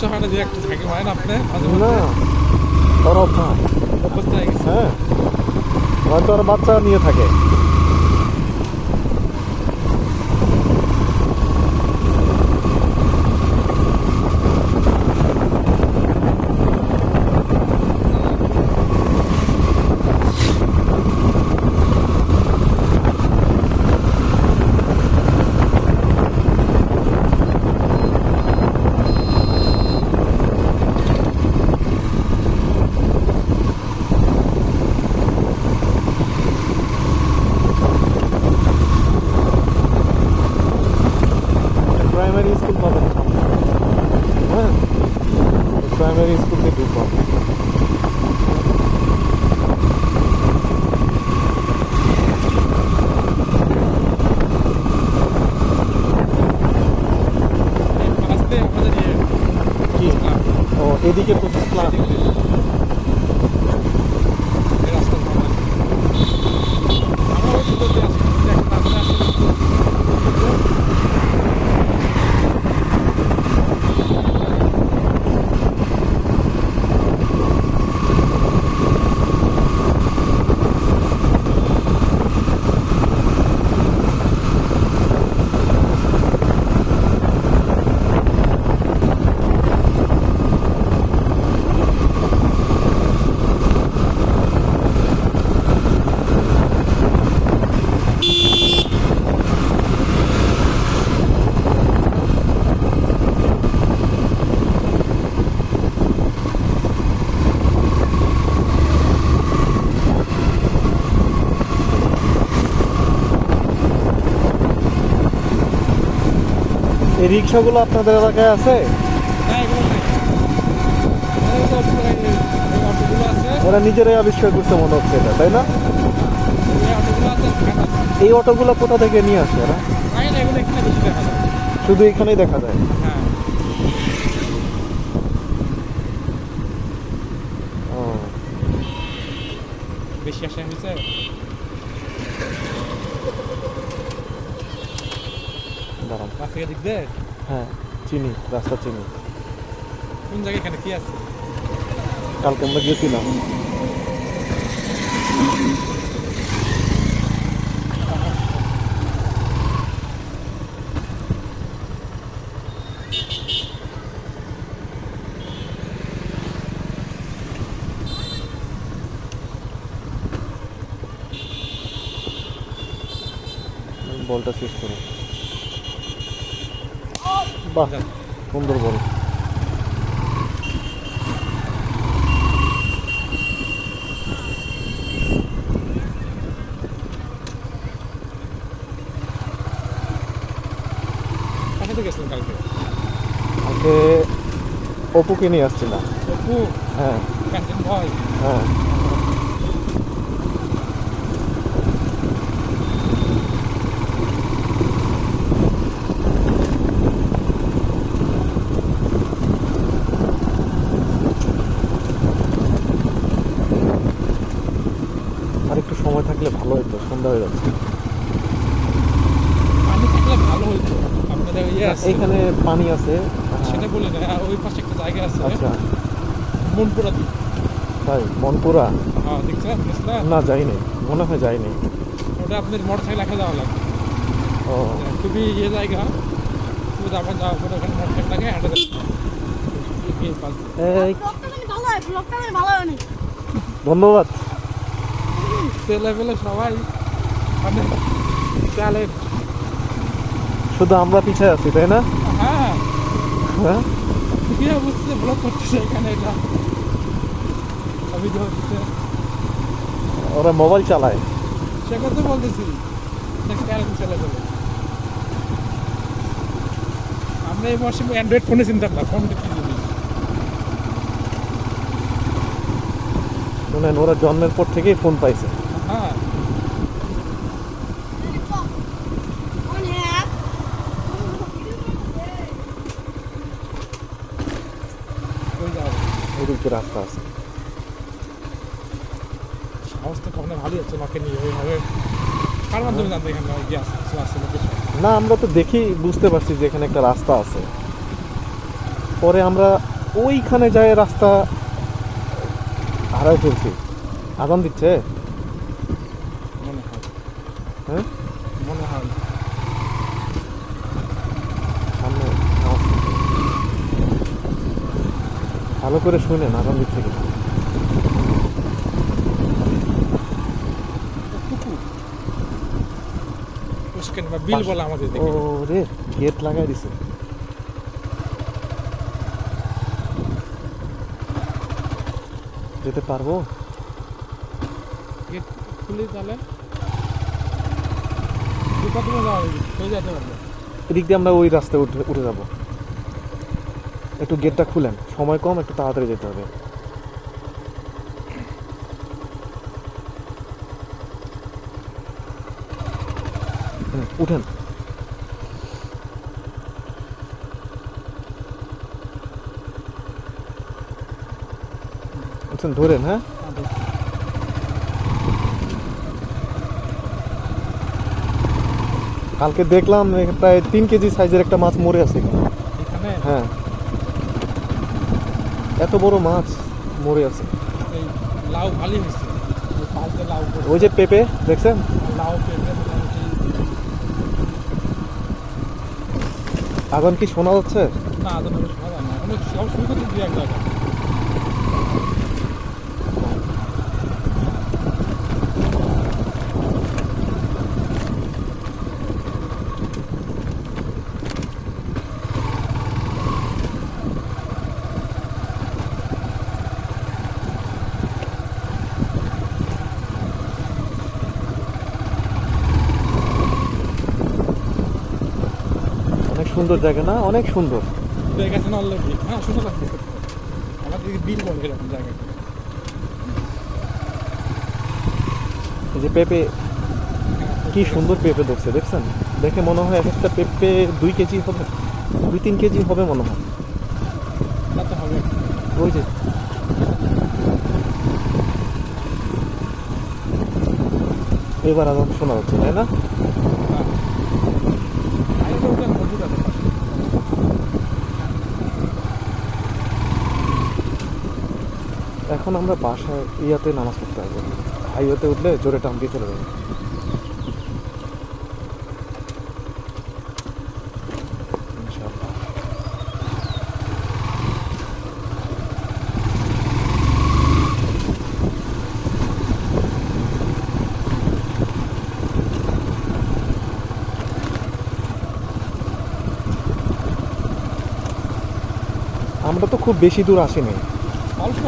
সমস্যা হয় না যে একটু থাকে হয় না আপনি না ওর অভ্যাস। অবস্থা হয়ে গেছে। হ্যাঁ, হয়তো ওর বাচ্চা নিয়ে থাকে। প্রাইমারি স্কুল পাবেন সামনে। হ্যাঁ, প্রাইমারি স্কুল থেকে ঢুকবো। আসতে আমাদের কি? ও, এদিকে 25 প্লাস। রাস্তা ভালো। আমরা ওই ভিতর দিয়ে আসি একটা রাস্তা আছে এই রিক্সাগুলো আপনাদের এলাকায় আছে? না এগুলো নাই আমাদের তো ওই অটোগুলো আছে ওরা নিজেরাই আবিষ্কার করছে মনে হচ্ছে এটা, তাই না? ওই অটোগুলো আছে খারাপ এই অটোগুলো কোথা থেকে নিয়ে আসে ওরা? তাই না এগুলো এখানে বেশি দেখা যায় শুধু এখানেই দেখা যায়? হ্যাঁ ও, বেশি আসা হয়েছে দাঁড়ান। রাস্তা দিক দিয়ে হ্যাঁ, চিনি, রাস্তা চিনি। কোন জায়গায় এখানে কি আছে কালকে আমরা গেছিলাম। বলটা শেষ করো। বাহ, সুন্দর বল। কাছে তো গেছিলাম কালকে কালকে অপুকে নিয়ে আসছিলাম। অপু হ্যাঁ ক্যান্টিন বয় হ্যাঁ, আর একটু সময় থাকলে ভালো হতো, সন্ধ্যা হয়ে যাচ্ছে। পানি থাকলে ভালো হইতো আপনাদের ইয়ে আছে এইখানে পানি আছে। সেটা বলে না আর ওই পাশে একটা জায়গা আছে আচ্ছা, মনপুরা দ্বীপ তাই? মনপুরা? হ্যাঁ দেখছেন গেছিলাম না, যাইনি, মনে হয় যাইনি। ওটা আপনার মোটর সাইকেল রাখা যাওয়া লাগবে ও, খুবই ইয়ে জায়গা খুবই যাবেন যাওয়ার পরে ওখানে মোটর সাইকেল লাগে হাঁটে এই, ব্লগটা ভালো হয় অনেক। ধন্যবাদ। ছেলে পেলে সবাই মানে চালে শুধু আমরা পিছিয়ে আছি, তাই না? হ্যাঁ হ্যাঁ, কি বুঝছে ব্লগ করতেছে এখানে এটা ভিডিও হচ্ছে ওরা মোবাইল চালায়। সে কথা বলতেছি নাকি এরকম ছেলে পেলে আমরা এই বয়সে অ্যান্ড্রয়েড ফোনে চিন্তা করলাম ফোন দেখতে যদি শুনেন, ওরা জন্মের পর থেকেই ফোন পাইছে। হ্যাঁ অনেক ওই যাবে ওদিকে রাস্তা আছে। সাহস তো কখনো ভালোই হচ্ছে মাকে নিয়ে ওইভাবে কার মাধ্যমে জানতে এখানে গিয়ে আসছে কিছু আসছে লোকেশন না, আমরা তো দেখি বুঝতে পারছি যে এখানে একটা রাস্তা আছে। পরে আমরা ওইখানে যায় রাস্তা হারাই ফেলছি। আজান দিচ্ছে। মনে হয় হ্যাঁ মনে হয় সামনে নামাজ পড়তে। ভালো করে শুনেন আজান দিচ্ছে কিনা। পুকুর উস্কেন বা বিল বলা আমাদের ও দিকে। রে গেট লাগাই দিছে। যেতে পারবো? গেট খুলে তাহলে প্রথমে যাওয়া হয়ে যেতে পারবে। এদিক দিয়ে আমরা ওই রাস্তায় উঠে উঠে যাবো। একটু গেটটা খুলেন, সময় কম, একটু তাড়াতাড়ি যেতে হবে। উঠেন। উঠছেন, ধরেন। হ্যাঁ কালকে দেখলাম প্রায় 3 কেজি সাইজের একটা মাছ মরে আছে এখানে। এখানে হ্যাঁ এত বড় মাছ মরে আছে। এই লাউ ভালোই হয়েছে, ওই পাল্টে লাউ করছে। ওই যে পেঁপে দেখছেন, লাউ পেঁপে মোটামুটি। আগুন কি শোনা যাচ্ছে? না আদৌ শোনা যায় না, অনেক সব শুরু করতে দু এক জায়গায়। অনেক সুন্দর জায়গা না? অনেক সুন্দর। জায়গা আছে না অলরেডি, হ্যাঁ সুন্দর লাগছে। আমাদের দিকে বিল বলে এরকম জায়গা। এই যে পেঁপে, কি সুন্দর পেঁপে ধরছে দেখছেন? দেখে মনে হয় এক একটা পেঁপে 2 কেজি হবে, 2-3 কেজি হবে মনে হয়। তা তো হবে। ওই যে এবার আজান শোনা যাচ্ছে, তাই না? হ্যাঁ। আগে তো ওটা মজুদ আছে। এখন আমরা বাসায় ইয়াতে নামাজ পড়তে আসবো। হাইওয়েতে উঠলে জোরে টান দিয়ে চলে যাবে। ইনশাআল্লাহ। আমরা তো খুব বেশি দূর আসিনি। অল্প